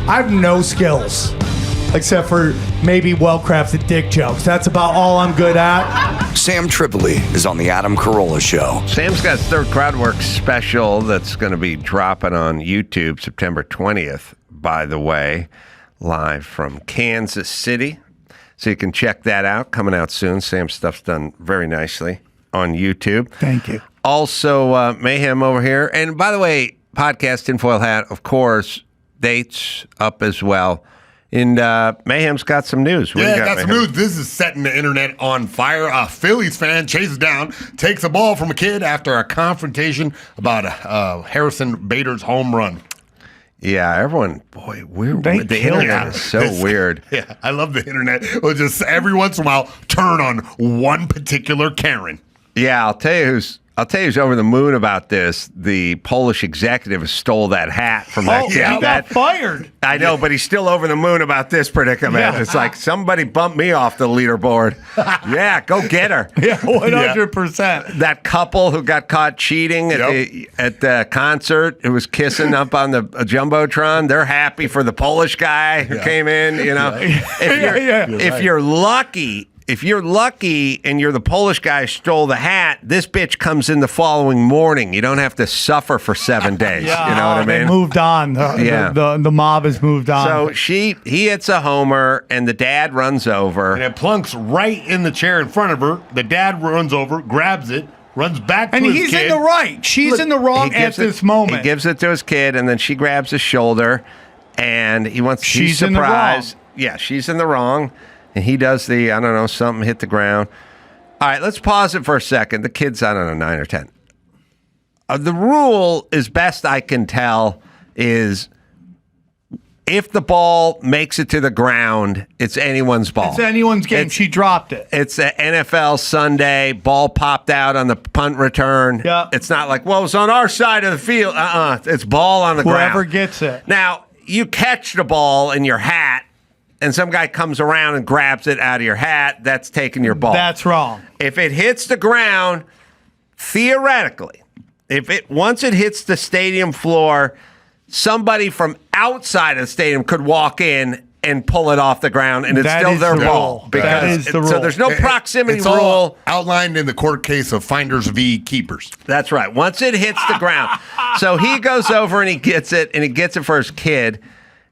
I have no skills except for maybe well-crafted dick jokes. That's about all I'm good at. Sam Tripoli is on the Adam Carolla Show. Sam's got his third Crowdwork special that's going to be dropping on YouTube September 20th, by the way, live from Kansas City. So you can check that out. Coming out soon. Sam's stuff's done very nicely on YouTube. Thank you. Also, Mayhem over here. And by the way, podcast Tinfoil Hat, of course, dates up as well. And Mayhem's got some news. Got some news. This is setting the internet on fire. A Phillies fan chases down, takes a ball from a kid after a confrontation about Harrison Bader's home run. Yeah, everyone, boy, the internet is so weird. Yeah, I love the internet. It'll just every once in a while turn on one particular Karen. Yeah, I'll tell you who's over the moon about this. The Polish executive who stole that hat from that kid. He got fired. I know, but he's still over the moon about this predicament. Yeah. It's like, somebody bumped me off the leaderboard. Yeah, go get her. Yeah, 100%. That couple who got caught cheating at the concert, who was kissing up on the Jumbotron, they're happy for the Polish guy who came in. You know, if you're lucky. If you're lucky and you're the Polish guy who stole the hat, this bitch comes in the following morning. You don't have to suffer for 7 days. You know what I mean? They moved on. The mob has moved on. So he hits a homer, and the dad runs over. And it plunks right in the chair in front of her. The dad runs over, grabs it, runs back to his kid. And he's in the right. She's in the wrong at this moment. He gives it to his kid, and then she grabs his shoulder, and he's surprised. In the wrong. Yeah, she's in the wrong. And he does something hit the ground. All right, let's pause it for a second. The kid's, 9 or 10. The rule, as best I can tell, is if the ball makes it to the ground, it's anyone's ball. It's anyone's game. She dropped it. It's an NFL Sunday. Ball popped out on the punt return. Yeah. It's not like, well, it's on our side of the field. It's ball on the ground. Whoever gets it. Now, you catch the ball in your hat, and some guy comes around and grabs it out of your hat, that's taking your ball. That's wrong. If it hits the ground, theoretically, once it hits the stadium floor, somebody from outside of the stadium could walk in and pull it off the ground, and it's still their ball. That is the rule. So there's no proximity it's rule. All outlined in the court case of Finders v. Keepers. That's right. Once it hits the ground. So he goes over and he gets it for his kid.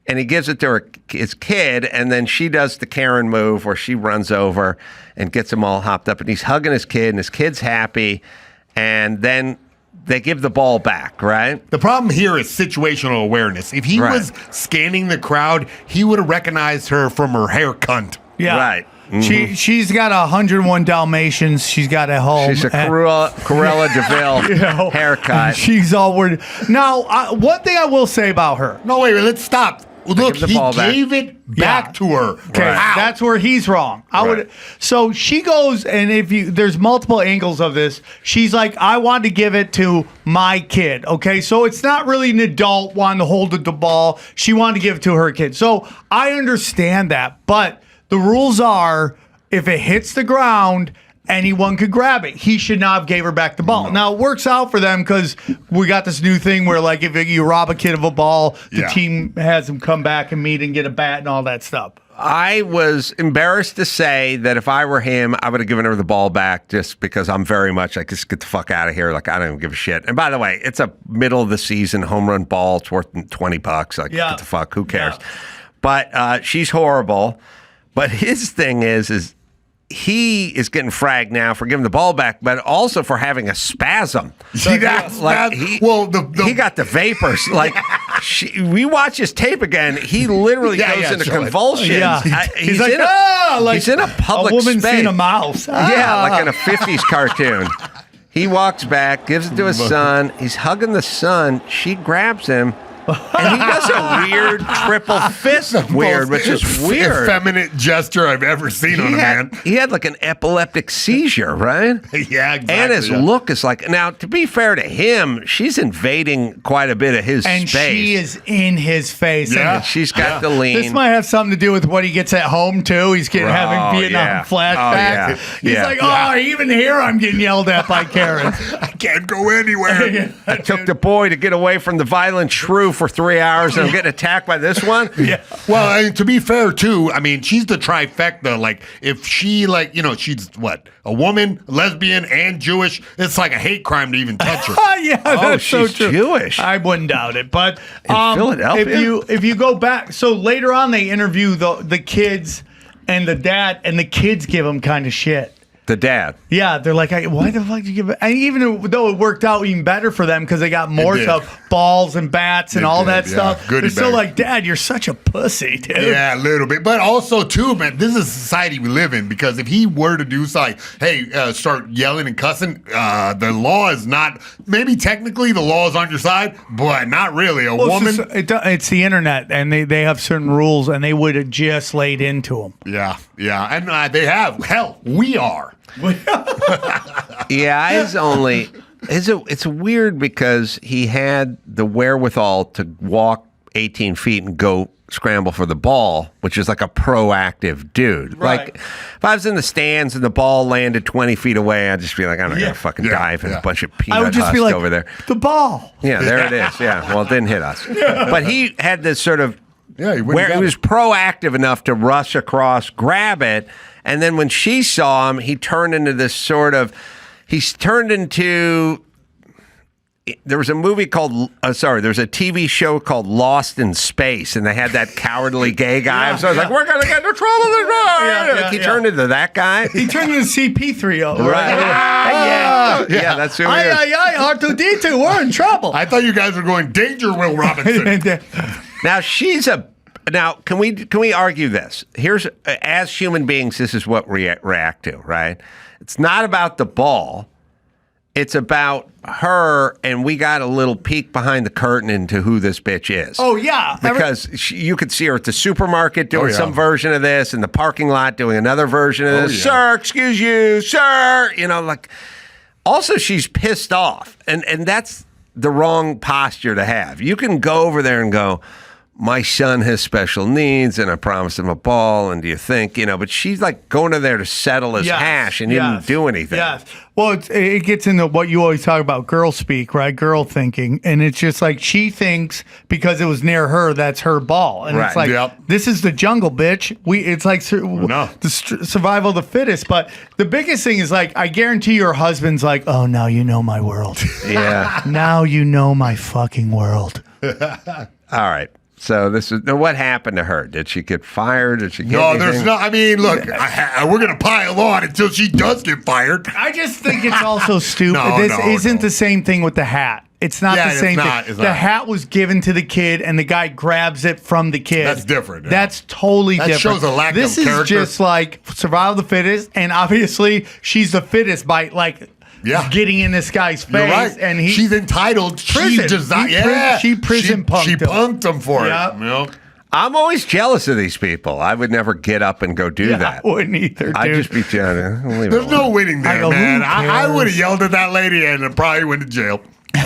And he gives it to his kid, and then she does the Karen move where she runs over and gets him all hopped up. And he's hugging his kid, and his kid's happy. And then they give the ball back, right? The problem here is situational awareness. If he was scanning the crowd, he would have recognized her from her hair cunt. Yeah. Right. Mm-hmm. She's got 101 Dalmatians. She's got a home. She's a Carolla DeVille haircut. She's all worried. Now, one thing I will say about her. No, wait, let's stop. Look, he gave it back to her. Okay, that's where he's wrong. So she goes, and there's multiple angles of this. She's like, I want to give it to my kid. Okay, so it's not really an adult wanting to hold the ball. She wanted to give it to her kid. So I understand that, but the rules are if it hits the ground, anyone could grab it. He should not have gave her back the ball. Now, it works out for them because we got this new thing where, like, if you rob a kid of a ball, the team has him come back and meet and get a bat and all that stuff. I was embarrassed to say that if I were him, I would have given her the ball back just because I'm very much like, just get the fuck out of here. Like, I don't even give a shit. And by the way, it's a middle of the season home run ball. It's worth $20. Like, get the fuck, who cares? Yeah. But she's horrible. But his thing is he is getting fragged now for giving the ball back, but also for having a spasm. See that? Like he got the vapors. Like we watch his tape again. He literally goes into convulsions. Yeah. He's like, he's in a public woman space. Seen a mouse. Yeah, like in a 50s cartoon. He walks back, gives it to his son. He's hugging the son. She grabs him. And he does a weird triple fist which is weird. Effeminate gesture I've ever seen on a man. He had like an epileptic seizure, right? Yeah, exactly. And his look is like, now, to be fair to him, she's invading quite a bit of his and space. And she is in his face. Yeah. And she's got the lean. This might have something to do with what he gets at home, too. He's having Vietnam flashbacks. He's like, even here I'm getting yelled at by Karen. I can't go anywhere. I took the boy to get away from the violent shrew for 3 hours and I'm getting attacked by this one. Yeah. Well, and to be fair, too, I mean, she's the trifecta. Like, if she, like, you know, she's what? A woman, lesbian, and Jewish. It's like a hate crime to even touch her. Yeah, that's so she's true. Jewish. I wouldn't doubt it. But Philadelphia? if you go back, so later on they interview the kids and the dad, and the kids give them kind of shit. The dad. Yeah, they're like, why the fuck did you give it? And even though it worked out even better for them because they got more stuff, balls and bats and all that stuff. Goodie they're still bag. like, Dad, you're such a pussy, dude. Yeah, a little bit. But also, too, man, this is a society we live in because if he were to do something, hey, start yelling and cussing, the law is not, maybe technically the law is on your side, but not really. A woman. It's the internet, and they have certain rules, and they would have just laid into them. Yeah. And they have. Hell, we are. Yeah, it's weird because he had the wherewithal to walk 18 feet and go scramble for the ball, which is like a proactive dude. Right. Like, if I was in the stands and the ball landed 20 feet away, I'd just be like, I'm not going to fucking dive in a bunch of peanut I would just be husk like, over there. the ball. Yeah, there it is. Yeah, well, it didn't hit us. But he had this sort of where he was proactive enough to rush across, grab it, and then when she saw him, he turned into this sort of. There was a movie called. There's a TV show called Lost in Space, and they had that cowardly gay guy. So I was like, we're gonna get into trouble. He turned into that guy. He turned into CP3. Right. Yeah, that's who he is. R2D2, we're in trouble. I thought you guys were going danger, Will Robinson. Now, can we argue this? Here's, as human beings, this is what we react to, right? It's not about the ball. It's about her, and we got a little peek behind the curtain into who this bitch is. Oh, yeah. Because you could see her at the supermarket doing some version of this, in the parking lot doing another version of this. Sir, excuse you, sir. You know, like, also she's pissed off, and that's the wrong posture to have. You can go over there and go, my son has special needs, and I promised him a ball, and do you think, but she's like going in there to settle his hash, and he didn't do anything. Yes. Well, it gets into what you always talk about, girl speak, right? Girl thinking. And it's just like she thinks because it was near her, that's her ball. And it's like, this is the jungle, bitch. It's like the survival of the fittest. But the biggest thing is like, I guarantee your husband's like, oh, now you know my world. Yeah. Now you know my fucking world. All right. So what happened to her? Did she get fired? Did she get anything? There's no. I mean, look, we're gonna pile on until she does get fired. I just think it's also stupid. This isn't the same thing with the hat. It's not the same thing. The hat was given to the kid, and the guy grabs it from the kid. That's different. Yeah. That's totally different. That shows a lack of character. This is just like survival of the fittest, and obviously she's the fittest by like. Yeah. Getting in this guy's face, You're right. and she's entitled. Prison. She prison punked him. She punked him for it. I'm always jealous of these people. I would never get up and go do that. I wouldn't either, dude. I'd just be jealous. There's no winning there, man. I would have yelled at that lady and probably went to jail. All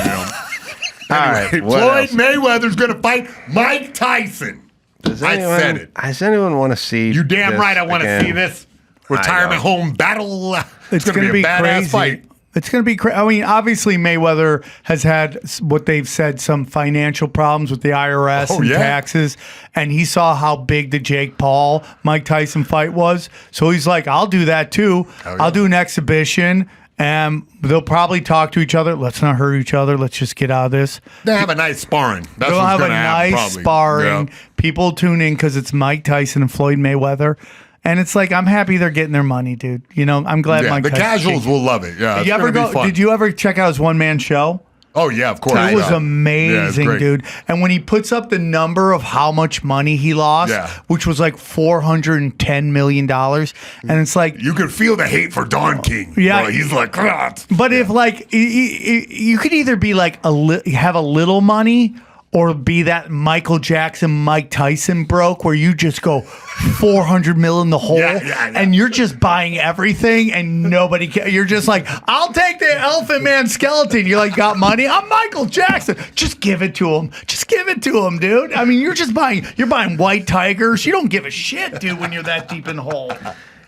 right, Floyd Mayweather's going to fight Mike Tyson. I said it. Does anyone want to see? You damn right. I want to see this retirement home battle. It's going to be a badass crazy. fight. It's going to be crazy. I mean, obviously, Mayweather has had what they've said, some financial problems with the IRS and taxes. And he saw how big the Jake Paul, Mike Tyson fight was. So he's like, I'll do that too. I'll do an exhibition. And they'll probably talk to each other. Let's not hurt each other. Let's just get out of this. They'll have a nice sparring. That's they'll what's have a nice happen, sparring. Yeah. People tune in because it's Mike Tyson and Floyd Mayweather. And it's like, I'm happy they're getting their money, dude. I'm glad Mike the casuals will love it. Yeah, did you ever check out his one-man show? Oh, yeah, of course. It was amazing, dude. And when he puts up the number of how much money he lost, which was like $410 million, and it's like... You could feel the hate for Don King. Yeah. Bro. He's like... But if like... You could either be like... have a little money... Or be that Michael Jackson, Mike Tyson broke, where you just go 400 mil in the hole, and you're just buying everything, and nobody cares. You're just like, I'll take the Elephant Man skeleton. You're like, got money? I'm Michael Jackson. Just give it to him. Just give it to him, dude. I mean, you're buying white tigers. You don't give a shit, dude, when you're that deep in the hole.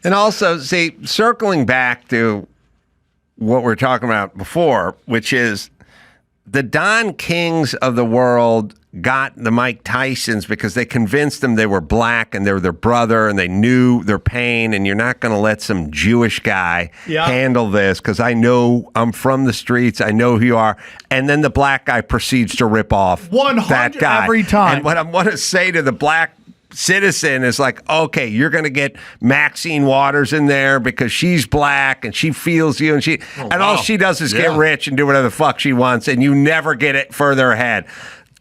And also, see, circling back to what we were talking about before, which is the Don Kings of the world got the Mike Tysons because they convinced them they were black and they were their brother and they knew their pain, and you're not going to let some Jewish guy handle this because I know I'm from the streets. I know who you are. And then the black guy proceeds to rip off 100 that guy. every time. And what I want to say to the black citizen is like, okay, you're going to get Maxine Waters in there because she's black and she feels you, and all she does is get rich and do whatever the fuck she wants, and you never get it further ahead.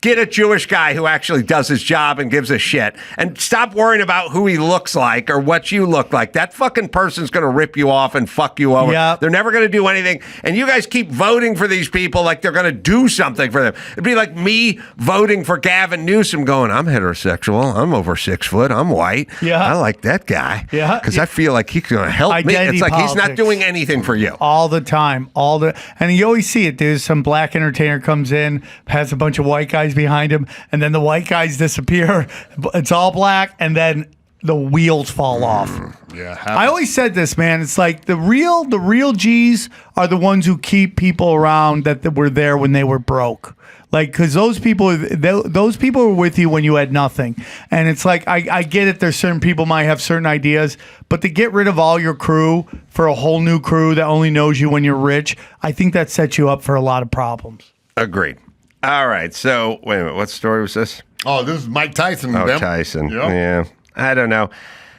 Get a Jewish guy who actually does his job and gives a shit. And stop worrying about who he looks like or what you look like. That fucking person's going to rip you off and fuck you over. Yep. They're never going to do anything. And you guys keep voting for these people like they're going to do something for them. It'd be like me voting for Gavin Newsom going, I'm heterosexual. I'm over 6 foot. I'm white. Yeah. I like that guy. Yeah. Because I feel like he's going to help Identity me. It's like he's not politics. doing anything for you. All the time. And you always see it, dude. Some black entertainer comes in, has a bunch of white guys behind him, and then the white guys disappear. It's all black, and then the wheels fall off. Yeah, I always said this, man. It's like the real G's are the ones who keep people around that were there when they were broke. Like, because those people were with you when you had nothing. And it's like, I get it. There's certain people might have certain ideas, but to get rid of all your crew for a whole new crew that only knows you when you're rich, I think that sets you up for a lot of problems. Agreed. All right. So, wait a minute. What story was this? Oh, this is Mike Tyson. Oh, Tyson. Yep. Yeah. I don't know.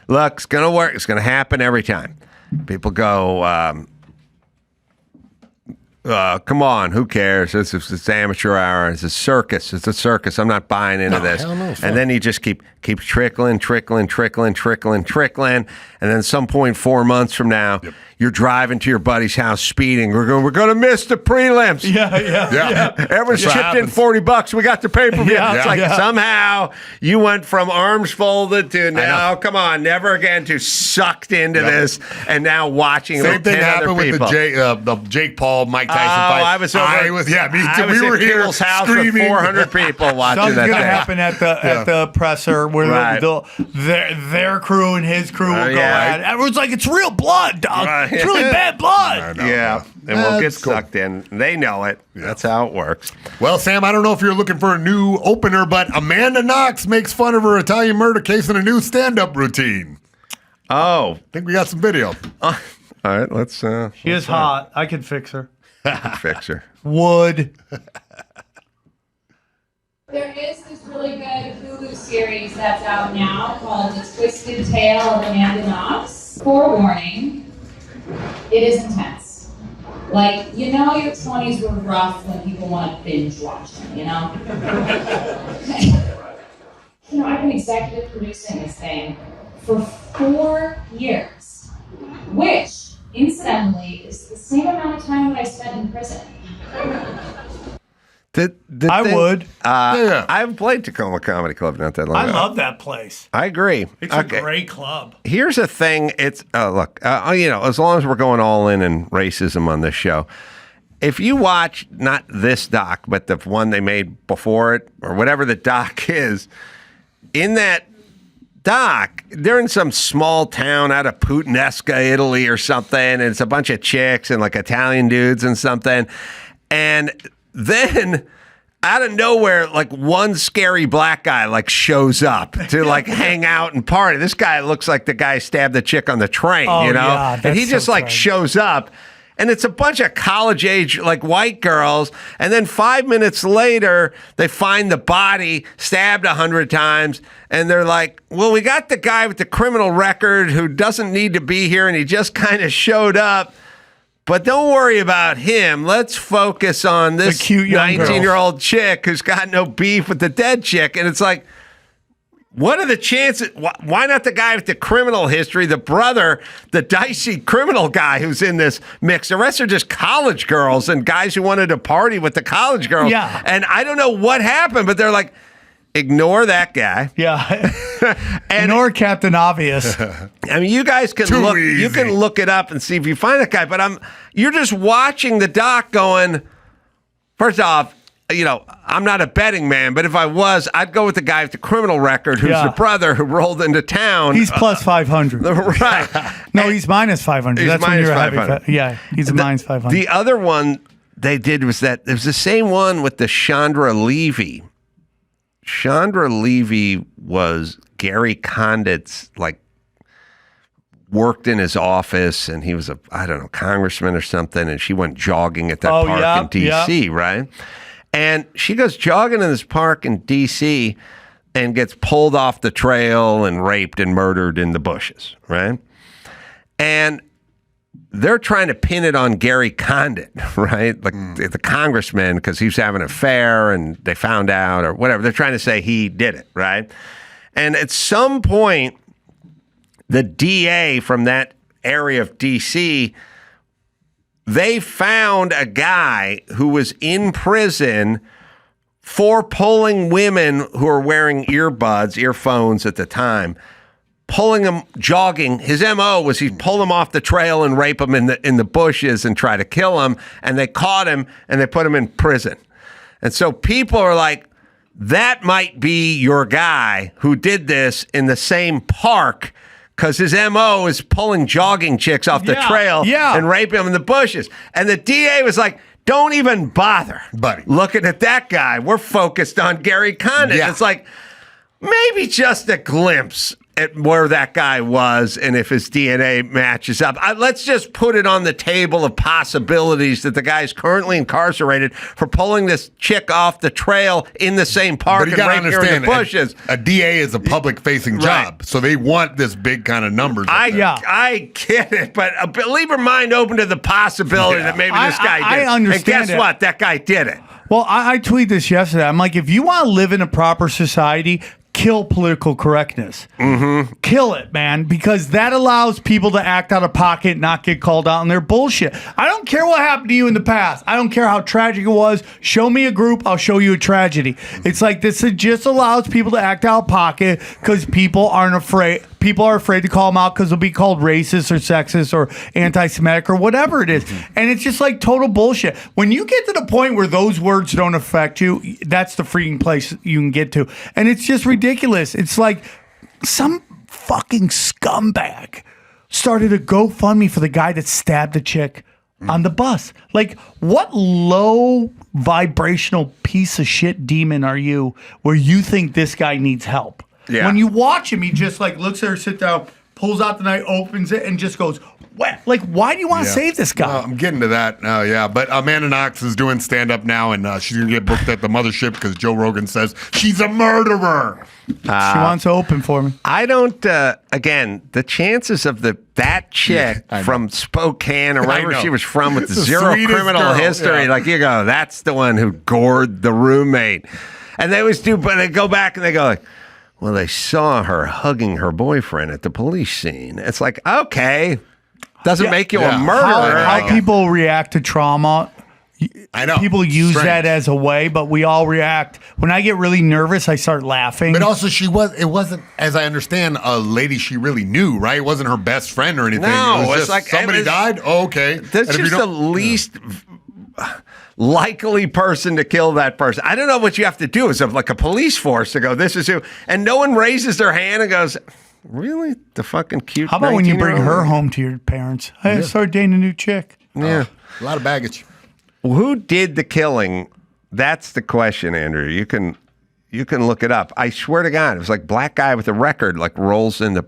Look, it's going to work. It's going to happen every time. People go, come on, who cares? It's amateur hour. It's a circus. It's a circus. I'm not buying into this. Hell no, and then he just keeps trickling. And then at some point 4 months from now, you're driving to your buddy's house speeding. We're going to miss the prelims. Yeah. Everyone's chipped in $40. We got the pay-per-view. It's like somehow you went from arms folded to now, come on, never again, to sucked into this, and now watching Same with thing 10 other happened with people. the Jake Paul, Mike Tyson fight. I was over. Me too. We were at here Kittle's house screaming. with 400 people watching Something's that gonna thing. happen at the presser where Right. their crew and his crew will go at it. Everyone's like, it's real blood, dog. Right. It's really bad blood. Yeah, and we'll get That's cool. sucked in. They know it. That's how it works. Well, Sam, I don't know if you're looking for a new opener, but Amanda Knox makes fun of her Italian murder case in a new stand-up routine. Oh, I think we got some video. all right. Let's. She is hot. I can fix her. Fix her. Would. There is this really good Hulu series that's out now called The Twisted Tale of Amanda Knox. Forewarning, it is intense. Like, you know your 20s were rough when people want to binge watch them, you know? I've been executive producing this thing for 4 years, which, incidentally, is the same amount of time that I spent in prison. I would. I haven't played Tacoma Comedy Club not that long I ago. love that place. I agree. It's a great club. Here's the thing. It's look, as long as we're going all in racism on this show, if you watch not this doc, but the one they made before it, or whatever the doc is, in that doc, they're in some small town out of Puttanesca, Italy, or something, and it's a bunch of chicks and like Italian dudes and something, and then out of nowhere, like one scary black guy like shows up to like hang out and party. This guy looks like the guy stabbed the chick on the train, you know? Yeah, and he that's just so like tragic. shows up. And it's a bunch of college age like white girls. And then 5 minutes later, they find the body stabbed 100 times. And they're like, well, we got the guy with the criminal record who doesn't need to be here. And he just kind of showed up. But don't worry about him. Let's focus on this cute young girl. 19-year-old chick who's got no beef with the dead chick. And it's like, what are the chances? Why not the guy with the criminal history, the brother, the dicey criminal guy who's in this mix? The rest are just college girls and guys who wanted to party with the college girls. Yeah. And I don't know what happened, but they're like, ignore that guy. Yeah. And Ignore Captain Obvious. I mean, you guys can Too look. easy. You can look it up and see if you find that guy. But you're just watching the doc, going. First off, I'm not a betting man, but if I was, I'd go with the guy with the criminal record, who's the brother who rolled into town. He's plus 500. Right. No, he's minus 500. He's That's when minus you're having. 500. Yeah, he's a minus 500. The other one they did was that it was the same one with the Chandra Levy. Chandra Levy was Gary Condit's, like, worked in his office, and he was I don't know, congressman or something, and she went jogging at that park in D.C., right? And she goes jogging in this park in D.C. and gets pulled off the trail and raped and murdered in the bushes, right? And they're trying to pin it on Gary Condit, right? Like the congressman, because he was having an affair and they found out or whatever. They're trying to say he did it, right? And at some point, the DA from that area of D.C., they found a guy who was in prison for pulling women who were wearing earphones at the time, pulling them jogging. His MO was he'd pull them off the trail and rape them in the bushes and try to kill them. And they caught him and they put him in prison. And so people are like, that might be your guy who did this in the same park, because his MO is pulling jogging chicks off the trail and raping them in the bushes. And the DA was like, don't even bother, buddy, looking at that guy. We're focused on Gary Condit. Yeah. It's like, maybe just a glimpse at where that guy was and if his DNA matches up. Let's just put it on the table of possibilities that the guy's currently incarcerated for pulling this chick off the trail in the same park and right here in the bushes. A DA is a public-facing job, so they want this big kind of numbers. I get it, but leave your mind open to the possibility that maybe this guy did. I understand. And guess what? That guy did it. Well, I tweeted this yesterday. I'm like, if you want to live in a proper society, kill political correctness. Mm-hmm. Kill it, man, because that allows people to act out of pocket, not get called out on their bullshit. I don't care what happened to you in the past. I don't care how tragic it was. Show me a group, I'll show you a tragedy. It's like this. It just allows people to act out of pocket because people aren't afraid. People are afraid to call them out because they'll be called racist or sexist or anti-Semitic or whatever it is. Mm-hmm. And it's just like total bullshit. When you get to the point where those words don't affect you, that's the freaking place you can get to. And it's just ridiculous. It's like some fucking scumbag started a GoFundMe for the guy that stabbed the chick on the bus. Like, what low vibrational piece of shit demon are you where you think this guy needs help? Yeah. When you watch him, he just like looks at her, sit down, pulls out the knife, opens it, and just goes, what? Like, why do you want to save this guy? I'm getting to that. But Amanda Knox is doing stand-up now, and she's going to get booked at the mothership because Joe Rogan says she's a murderer. She wants to open for me. I don't, again, the chances of that chick from Spokane or wherever she was from with zero criminal history, like you go, that's the one who gored the roommate. And they always do, but they go back and they go like, well, they saw her hugging her boyfriend at the police scene. It's like, okay, doesn't make you a murderer. How people react to trauma. I know. People use that as a way, but we all react. When I get really nervous, I start laughing. But also, it wasn't, as I understand, a lady she really knew, right? It wasn't her best friend or anything. No, it was just like somebody died. Oh, okay. That's just the least likely person to kill that person. I don't know what you have to do as like a police force to go, this is who, and no one raises their hand and goes, really? The fucking cute. How about when you bring her home to your parents? I started dating a new chick. Yeah. A lot of baggage. Well, who did the killing? That's the question, Andrew. You can look it up. I swear to God, it was like black guy with a record like rolls into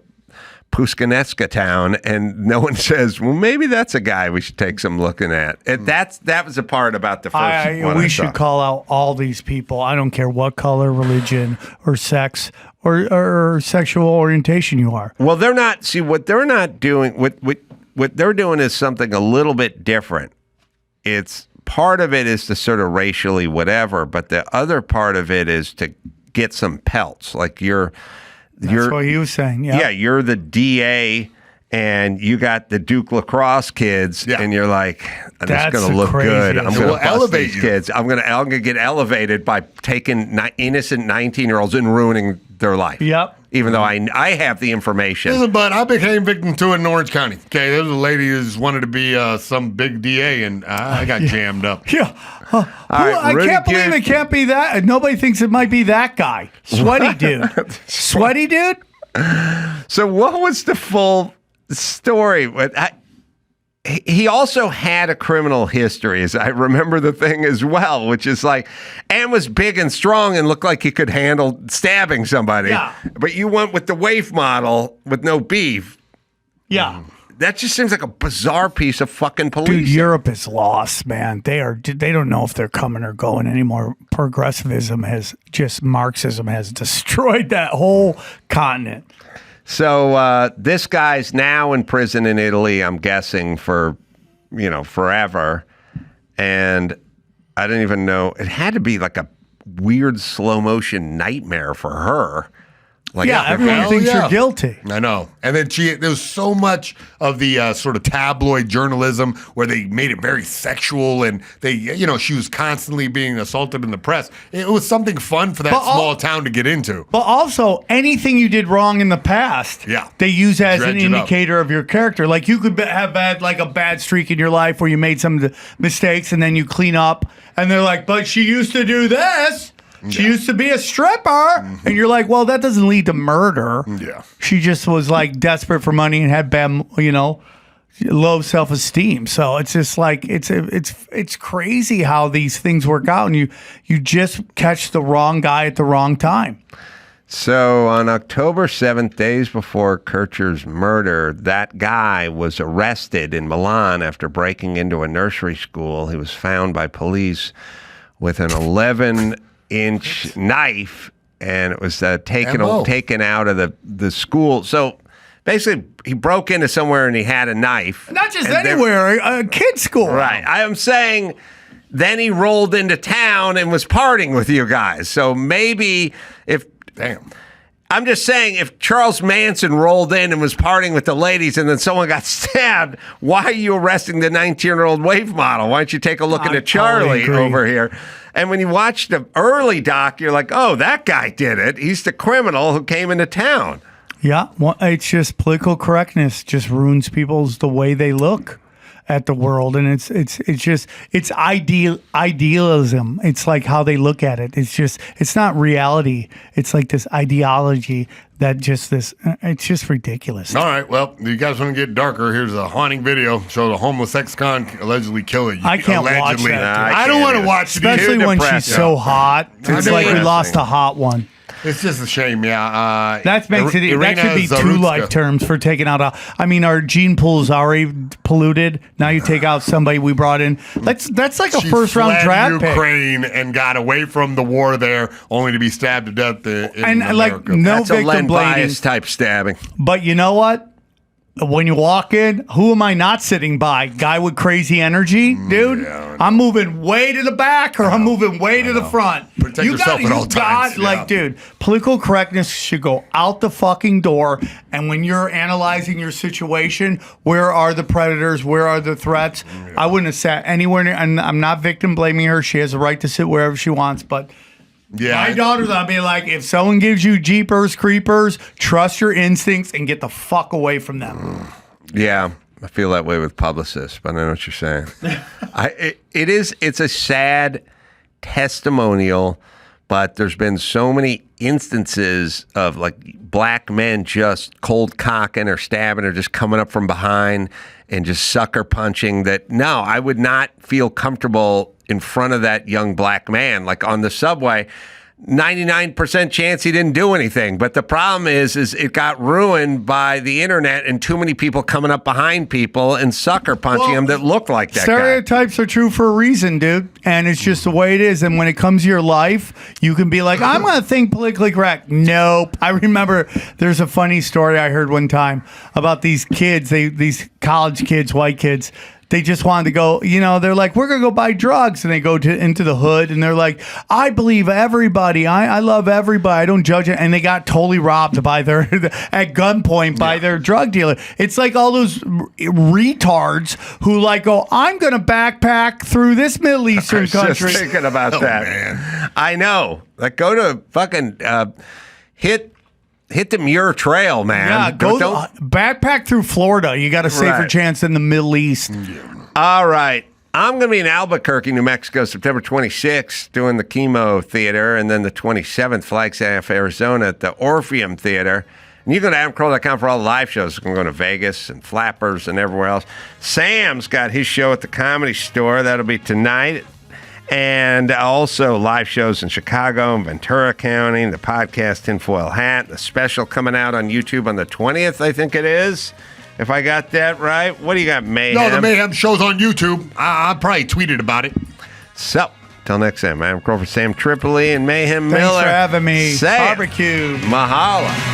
Puskaneska town, and no one says, well, maybe that's a guy we should take some looking at. And that was the part about the first one. We should call out all these people. I don't care what color, religion, or sex, or sexual orientation you are. Well, they're not. See, what they're not doing, what they're doing is something a little bit different. It's part of it is to sort of racially whatever, but the other part of it is to get some pelts. Like That's what he was saying. Yeah. Yeah, you're the DA and you got the Duke lacrosse kids, and you're like, that's going to look good. I'm going to elevate these kids. I'm going to get elevated by taking innocent 19-year-olds and ruining their life. Yep. Even though I have the information. Listen, bud, I became victim to it in Orange County. Okay, there was a lady who just wanted to be some big DA, and I got jammed up. Yeah. I can't believe it can't be that. Nobody thinks it might be that guy. Sweaty dude. Sweaty dude? So what was the full story? he also had a criminal history, as I remember the thing as well, which is like, and was big and strong and looked like he could handle stabbing somebody. Yeah. But you went with the waif model with no beef. Yeah. That just seems like a bizarre piece of fucking police. Dude, Europe is lost, man. They don't know if they're coming or going anymore. Marxism has destroyed that whole continent. So this guy's now in prison in Italy, I'm guessing, for, forever. And I didn't even know. It had to be like a weird slow motion nightmare for her. Like, yeah, everyone thinks you're guilty. I know. And then there was so much of the sort of tabloid journalism where they made it very sexual, and she was constantly being assaulted in the press. It was something fun for that small town to get into. But also, anything you did wrong in the past, they use as an indicator of your character. Like you could have had like a bad streak in your life where you made some mistakes and then you clean up, and they're like, but she used to do this. She used to be a stripper. Mm-hmm. And you're like, well, that doesn't lead to murder. Yeah. She just was like desperate for money and had bad, low self-esteem. So it's just like, it's crazy how these things work out, and you just catch the wrong guy at the wrong time. So on October 7th, days before Kircher's murder, that guy was arrested in Milan after breaking into a nursery school. He was found by police with an 11-inch knife, and it was taken out of the school. So basically, he broke into somewhere and he had a knife. Not just anywhere, a kid's school. Right. I am saying then he rolled into town and was partying with you guys. So maybe I'm just saying, if Charles Manson rolled in and was partying with the ladies and then someone got stabbed, why are you arresting the 19-year-old wave model? Why don't you take a look at Charlie over here? And when you watch the early doc, you're like, oh, that guy did it. He's the criminal who came into town. Yeah, well, it's just political correctness just ruins the way they look at the world, and it's idealism. It's like how they look at it. It's not reality. It's like this ideology that it's just ridiculous. All right, well, you guys want to get darker? Here's a haunting video. Show the homeless ex-con allegedly killing you. I can't watch that. I don't want to watch it, especially when she's so hot. It's like we lost a hot one. It's just a shame, yeah. That should be 2 life terms for taking out our gene pool is already polluted. Now you take out somebody we brought in. That's like a first-round draft pick. Ukraine and got away from the war there, only to be stabbed to death in America. No victim blaming. Bias type stabbing. But you know what? When you walk in, who am I not sitting by? Guy with crazy energy, dude? Yeah, I'm moving way to the back, or I'm moving way to the front. Protect yourself at all times. Like, dude, political correctness should go out the fucking door. And when you're analyzing your situation, where are the predators? Where are the threats? Yeah. I wouldn't have sat anywhere near, and I'm not victim blaming her. She has a right to sit wherever she wants, but... Yeah, my daughters, I'll be like, if someone gives you Jeepers Creepers, trust your instincts and get the fuck away from them. Yeah, I feel that way with publicists, but I know what you're saying. It's a sad testimonial, but there's been so many instances of like black men just cold cocking or stabbing or just coming up from behind and just sucker punching that, no, I would not feel comfortable in front of that young black man, like on the subway. 99% chance he didn't do anything. But the problem is it got ruined by the internet and too many people coming up behind people and sucker punching them that look like that stereotypes guy. Are true for a reason, dude. And it's just the way it is. And when it comes to your life, you can be like, I'm going to think politically correct. Nope. I remember there's a funny story I heard one time about these kids, these college kids, white kids. They just wanted to go, they're like, we're going to go buy drugs. And they go into the hood and they're like, I believe everybody. I love everybody. I don't judge it. And they got totally robbed by at gunpoint by their drug dealer. It's like all those retards who like go, I'm going to backpack through this Middle Eastern country. Just thinking about that. Man. I know. Like go to fucking hit the Muir Trail, man. Yeah, backpack through Florida. You got a safer chance than the Middle East. Yeah. All right. I'm going to be in Albuquerque, New Mexico, September 26th, doing the Chemo Theater, and then the 27th, Flagstaff, Arizona, at the Orpheum Theater. And you go to AdamCarolla.com for all the live shows. I'm going to Vegas and Flappers and everywhere else. Sam's got his show at the Comedy Store. That'll be tonight. And also live shows in Chicago and Ventura County, the podcast Tinfoil Hat, the special coming out on YouTube on the 20th, I think it is, if I got that right. What do you got, Mayhem? No, the Mayhem show's on YouTube. I probably tweeted about it. So, till next time, I'm Crawford, Sam Tripoli, and Mayhem Thanks Miller. for having me. Say it. Barbecue. Mahalo.